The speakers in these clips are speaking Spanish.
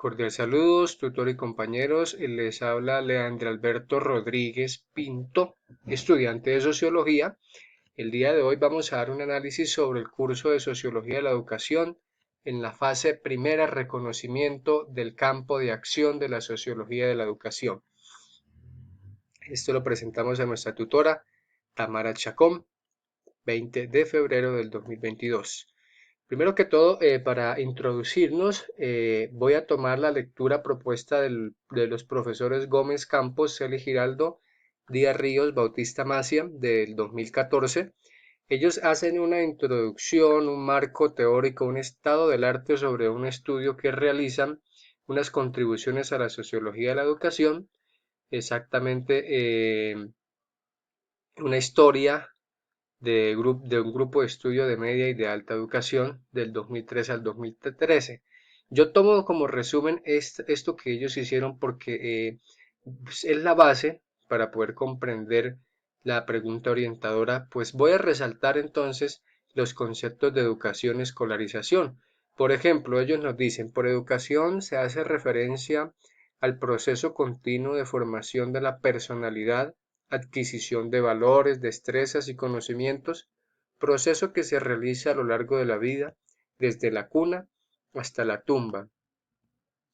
Cordial saludos, tutor y compañeros. Les habla Leandro Alberto Rodríguez Pinto, estudiante de Sociología. El día de hoy vamos a dar un análisis sobre el curso de Sociología de la Educación en la fase primera, reconocimiento del campo de acción de la Sociología de la Educación. Esto lo presentamos a nuestra tutora, Tamara Chacón, 20 de febrero del 2022. Primero que todo, para introducirnos, voy a tomar la lectura propuesta de los profesores Gómez Campos, Celi Giraldo, Díaz Ríos, Bautista Macia, del 2014. Ellos hacen una introducción, un marco teórico, un estado del arte sobre un estudio que realizan, unas contribuciones a la sociología de la educación, exactamente una historia de un grupo de estudio de media y de alta educación del 2013 al 2013. Yo tomo como resumen esto que ellos hicieron porque pues, es la base para poder comprender la pregunta orientadora. Pues voy a resaltar entonces los conceptos de educación y escolarización. Por ejemplo, ellos nos dicen, por educación se hace referencia al proceso continuo de formación de la personalidad, adquisición de valores, destrezas y conocimientos, proceso que se realiza a lo largo de la vida, desde la cuna hasta la tumba,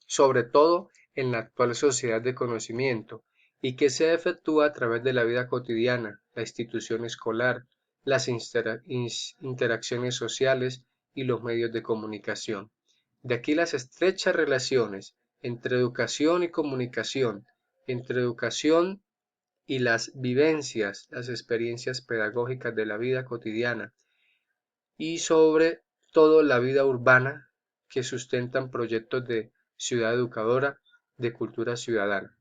sobre todo en la actual sociedad de conocimiento, y que se efectúa a través de la vida cotidiana, la institución escolar, las interacciones sociales y los medios de comunicación. De aquí las estrechas relaciones entre educación y comunicación, entre educación y las vivencias, las experiencias pedagógicas de la vida cotidiana y sobre todo la vida urbana que sustentan proyectos de ciudad educadora, de cultura ciudadana.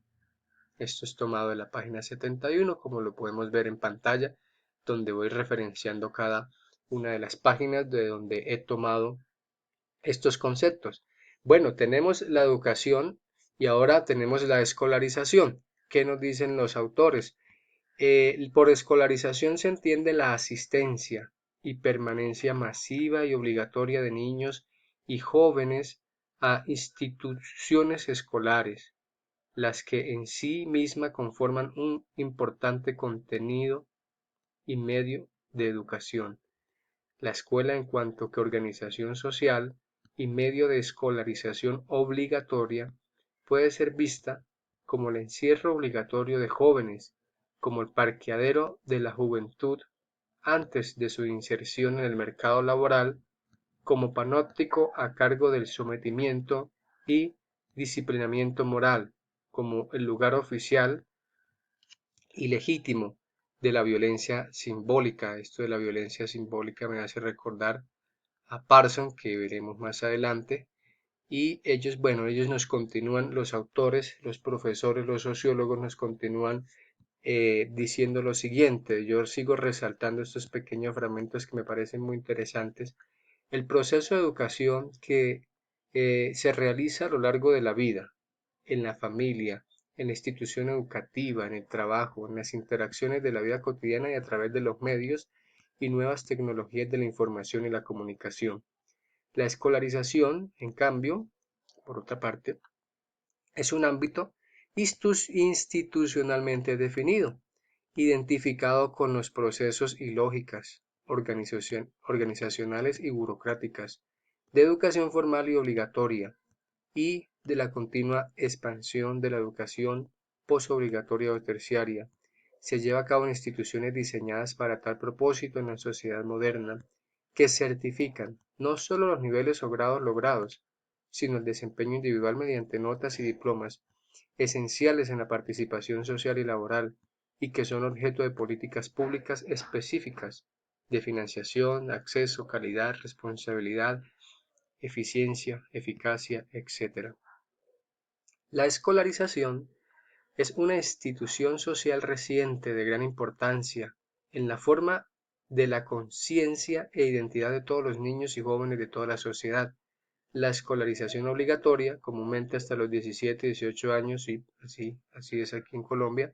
Esto es tomado de la página 71, como lo podemos ver en pantalla, donde voy referenciando cada una de las páginas de donde he tomado estos conceptos. Bueno, tenemos la educación y ahora tenemos la escolarización. ¿Qué nos dicen los autores? Por escolarización se entiende la asistencia y permanencia masiva y obligatoria de niños y jóvenes a instituciones escolares, las que en sí misma conforman un importante contenido y medio de educación. La escuela en cuanto que organización social y medio de escolarización obligatoria puede ser vista como el encierro obligatorio de jóvenes, como el parqueadero de la juventud antes de su inserción en el mercado laboral, como panóptico a cargo del sometimiento y disciplinamiento moral, como el lugar oficial y legítimo de la violencia simbólica. Esto de la violencia simbólica me hace recordar a Parson, que veremos más adelante, y ellos, bueno, ellos nos continúan, los autores, los profesores, los sociólogos nos continúan diciendo lo siguiente. Yo sigo resaltando estos pequeños fragmentos que me parecen muy interesantes. El proceso de educación que se realiza a lo largo de la vida, en la familia, en la institución educativa, en el trabajo, en las interacciones de la vida cotidiana y a través de los medios y nuevas tecnologías de la información y la comunicación. La escolarización, en cambio, por otra parte, es un ámbito institucionalmente definido, identificado con los procesos y lógicas organizacionales y burocráticas de educación formal y obligatoria y de la continua expansión de la educación posobligatoria o terciaria. Se lleva a cabo en instituciones diseñadas para tal propósito en la sociedad moderna, que certifican no solo los niveles o grados logrados, sino el desempeño individual mediante notas y diplomas, esenciales en la participación social y laboral, y que son objeto de políticas públicas específicas de financiación, acceso, calidad, responsabilidad, eficiencia, eficacia, etc. La escolarización es una institución social reciente de gran importancia en la forma de la conciencia e identidad de todos los niños y jóvenes de toda la sociedad. La escolarización obligatoria, comúnmente hasta los 17 y 18 años, y así es aquí en Colombia,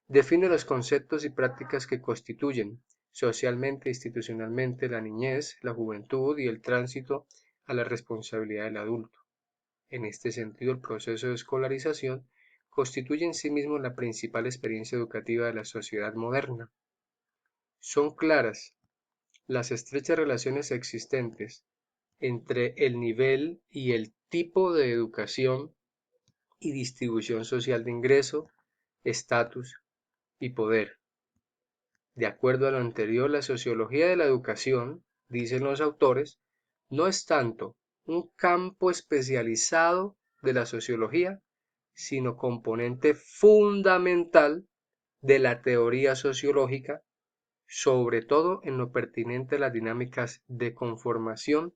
define los conceptos y prácticas que constituyen socialmente e institucionalmente la niñez, la juventud y el tránsito a la responsabilidad del adulto. En este sentido, el proceso de escolarización constituye en sí mismo la principal experiencia educativa de la sociedad moderna. Son claras las estrechas relaciones existentes entre el nivel y el tipo de educación y distribución social de ingreso, estatus y poder. De acuerdo a lo anterior, la sociología de la educación, dicen los autores, no es tanto un campo especializado de la sociología, sino componente fundamental de la teoría sociológica, sobre todo en lo pertinente a las dinámicas de conformación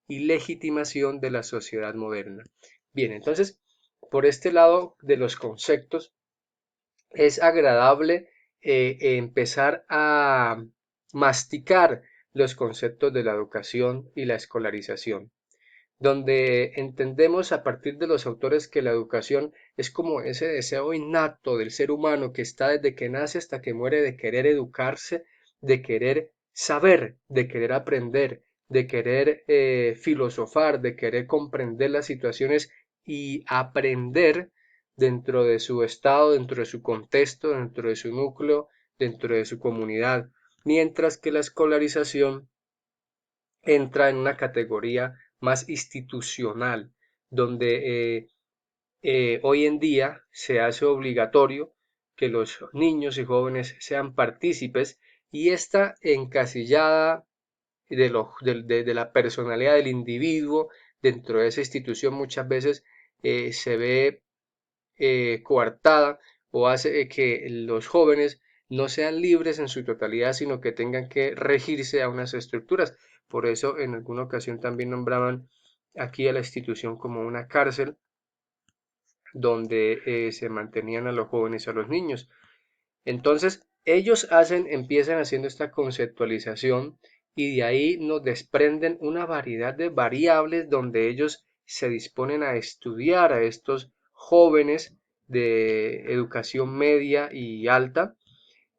y legitimación de la sociedad moderna. Bien, entonces, por este lado de los conceptos, es agradable empezar a masticar los conceptos de la educación y la escolarización, donde entendemos a partir de los autores que la educación es como ese deseo innato del ser humano que está desde que nace hasta que muere de querer educarse, de querer saber, de querer aprender, de querer filosofar, de querer comprender las situaciones y aprender dentro de su estado, dentro de su contexto, dentro de su núcleo, dentro de su comunidad, mientras que la escolarización entra en una categoría más institucional, donde hoy en día se hace obligatorio que los niños y jóvenes sean partícipes y esta encasillada de la personalidad del individuo dentro de esa institución muchas veces se ve coartada o hace que los jóvenes no sean libres en su totalidad, sino que tengan que regirse a unas estructuras. Por eso en alguna ocasión también nombraban aquí a la institución como una cárcel donde se mantenían a los jóvenes y a los niños. Entonces, ellos empiezan haciendo esta conceptualización y de ahí nos desprenden una variedad de variables donde ellos se disponen a estudiar a estos jóvenes de educación media y alta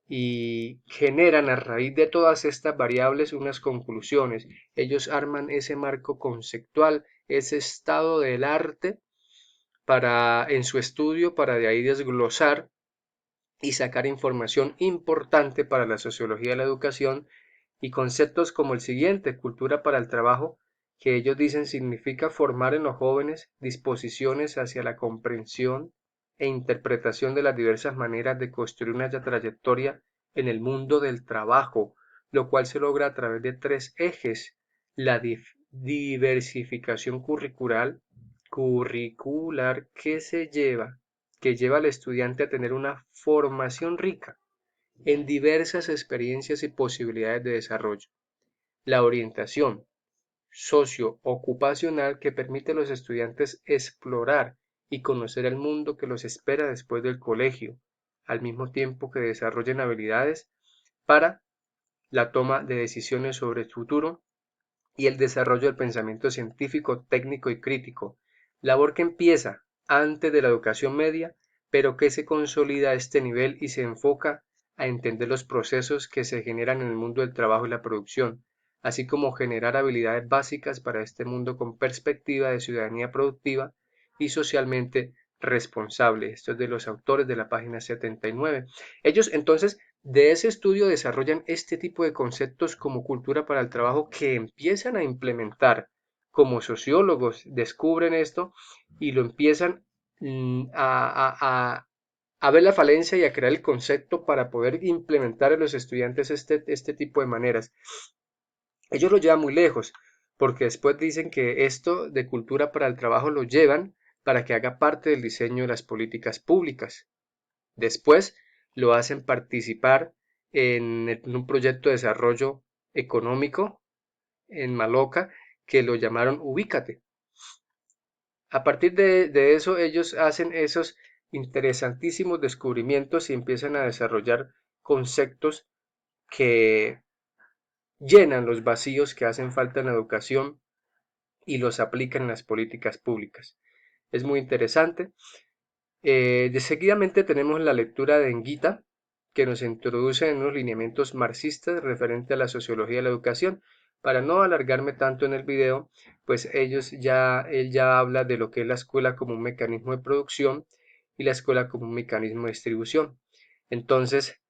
y generan a raíz de todas estas variables unas conclusiones. Ellos arman ese marco conceptual, ese estado del arte para en su estudio para de ahí desglosar y sacar información importante para la sociología de la educación y conceptos como el siguiente, cultura para el trabajo, que ellos dicen significa formar en los jóvenes disposiciones hacia la comprensión e interpretación de las diversas maneras de construir una trayectoria en el mundo del trabajo, lo cual se logra a través de tres ejes, la diversificación curricular que lleva al estudiante a tener una formación rica en diversas experiencias y posibilidades de desarrollo. La orientación socio-ocupacional que permite a los estudiantes explorar y conocer el mundo que los espera después del colegio, al mismo tiempo que desarrollen habilidades para la toma de decisiones sobre el futuro y el desarrollo del pensamiento científico, técnico y crítico, labor que empieza antes de la educación media, pero que se consolida a este nivel y se enfoca a entender los procesos que se generan en el mundo del trabajo y la producción, así como generar habilidades básicas para este mundo con perspectiva de ciudadanía productiva y socialmente responsable. Esto es de los autores de la página 79. Ellos entonces de ese estudio desarrollan este tipo de conceptos como cultura para el trabajo que empiezan a implementar. Como sociólogos descubren esto y lo empiezan a ver la falencia y a crear el concepto para poder implementar en los estudiantes este tipo de maneras. Ellos lo llevan muy lejos porque después dicen que esto de cultura para el trabajo lo llevan para que haga parte del diseño de las políticas públicas. Después lo hacen participar en un proyecto de desarrollo económico en Maloca que lo llamaron Ubícate. A partir de eso ellos hacen esos interesantísimos descubrimientos y empiezan a desarrollar conceptos que llenan los vacíos que hacen falta en la educación y los aplican en las políticas públicas. Es muy interesante. De seguidamente tenemos la lectura de Enguita, que nos introduce en unos lineamientos marxistas referente a la sociología de la educación. Para no alargarme tanto en el video, pues él ya habla de lo que es la escuela como un mecanismo de producción y la escuela como un mecanismo de distribución. Entonces,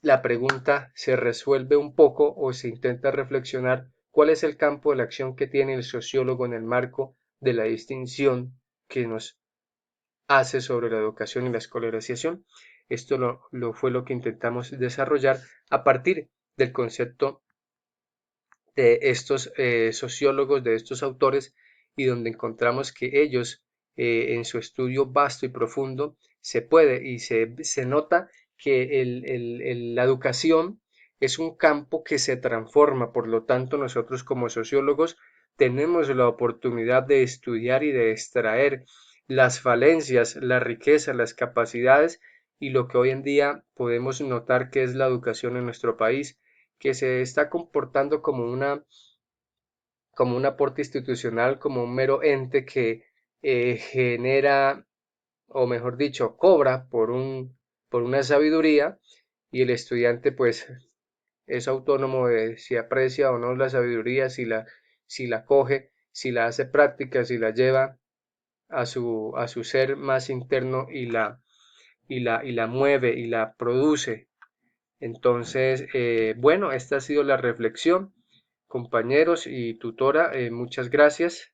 la pregunta se resuelve un poco o se intenta reflexionar cuál es el campo de la acción que tiene el sociólogo en el marco de la distinción que nos hace sobre la educación y la escolarización. Esto fue lo que intentamos desarrollar a partir del concepto de estos sociólogos, de estos autores, y donde encontramos que ellos, en su estudio vasto y profundo, se puede y se nota que la educación es un campo que se transforma, por lo tanto nosotros como sociólogos tenemos la oportunidad de estudiar y de extraer las falencias, la riqueza, las capacidades y lo que hoy en día podemos notar que es la educación en nuestro país, que se está comportando como un aporte institucional, como un mero ente que genera, o mejor dicho, cobra por una sabiduría, y el estudiante pues es autónomo de si aprecia o no la sabiduría, si la coge, si la hace práctica, si la lleva a su ser más interno y la mueve y la produce. Entonces, bueno, esta ha sido la reflexión, compañeros y tutora, muchas gracias.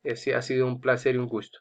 Ha sido un placer y un gusto.